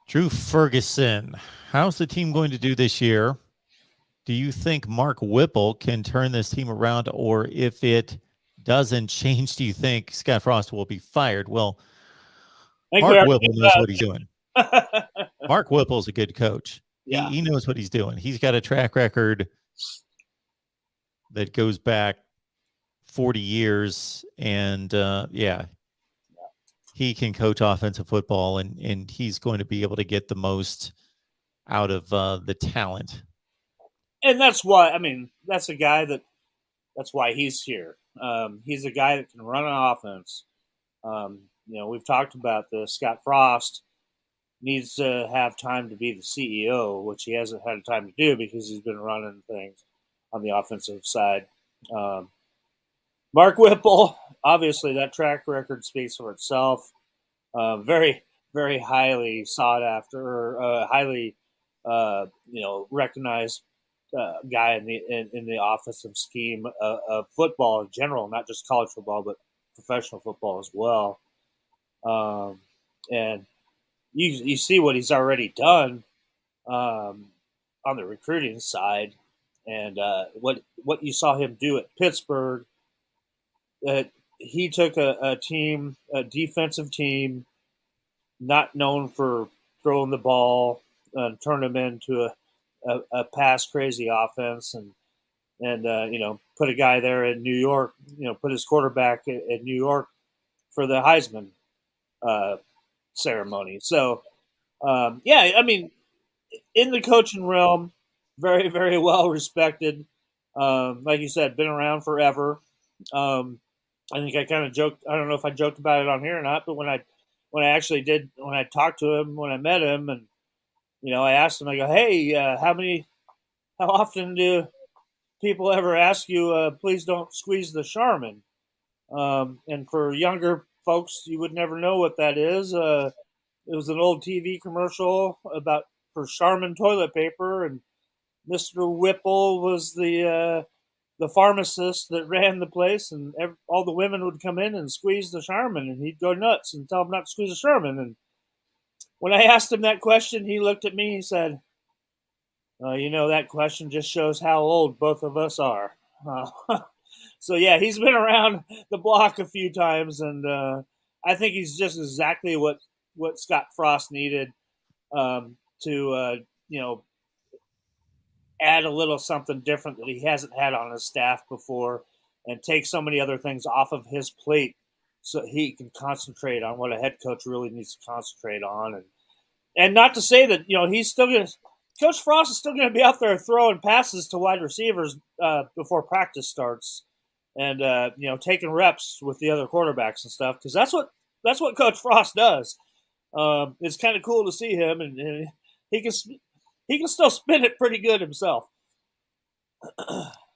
Drew Ferguson, how's the team going to do this year? Do you think Mark Whipple can turn this team around, or if it doesn't change, do you think Scott Frost will be fired? Well, Mark Whipple knows what he's doing. Mark Whipple's a good coach. Yeah. He knows what he's doing. He's got a track record that goes back 40 years, and he can coach offensive football, and he's going to be able to get the most out of the talent. And that's why, that's a guy that's why he's here. He's a guy that can run an offense. We've talked about this. Scott Frost needs to have time to be the CEO, which he hasn't had time to do because he's been running things on the offensive side. Mark Whipple, obviously that track record speaks for itself. Very, very highly sought after, highly, recognized guy in the offensive scheme of football in general, not just college football, but professional football as well. And you see what he's already done on the recruiting side, and what you saw him do at Pittsburgh. He took a defensive team, not known for throwing the ball, and turned them into a pass crazy offense, and put a guy there in New York, put his quarterback in New York for the Heisman ceremony. So, in the coaching realm, very, very well respected. Like you said, been around forever. I think I kind of joked. I don't know if I joked about it on here or not, but when I talked to him, when I met him, and I asked him, I go, hey, how often do people ever ask you, please don't squeeze the Charmin? And for younger folks, you would never know what that is. It was an old TV commercial for Charmin toilet paper, and Mr. Whipple was the pharmacist that ran the place, and all the women would come in and squeeze the Charmin, and he'd go nuts and tell them not to squeeze the Charmin. And when I asked him that question, he looked at me and said, that question just shows how old both of us are. So, yeah, he's been around the block a few times, and I think he's just exactly what Scott Frost needed to add a little something different that he hasn't had on his staff before, and take so many other things off of his plate so he can concentrate on what a head coach really needs to concentrate on. And not to say that, he's still going to – Coach Frost is still going to be out there throwing passes to wide receivers before practice starts, and taking reps with the other quarterbacks and stuff, because that's what Coach Frost does. It's kind of cool to see him, and he can still spin it pretty good himself.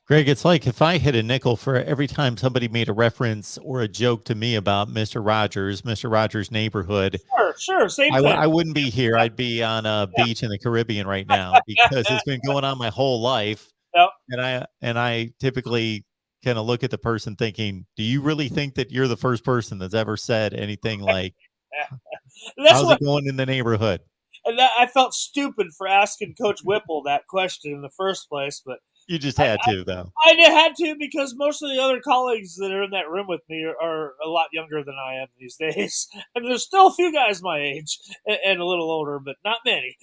Greg, it's like if I hit a nickel for every time somebody made a reference or a joke to me about Mr. Rogers' neighborhood. Sure, same thing. I wouldn't be here. I'd be on a beach in the Caribbean right now, because it's been going on my whole life. Yep. And I typically kind of look at the person thinking, do you really think that you're the first person that's ever said anything like, how's it going in the neighborhood? And I felt stupid for asking Coach Whipple that question in the first place, but you just had to, though. I had to, because most of the other colleagues that are in that room with me are a lot younger than I am these days. And there's still a few guys my age and a little older, but not many.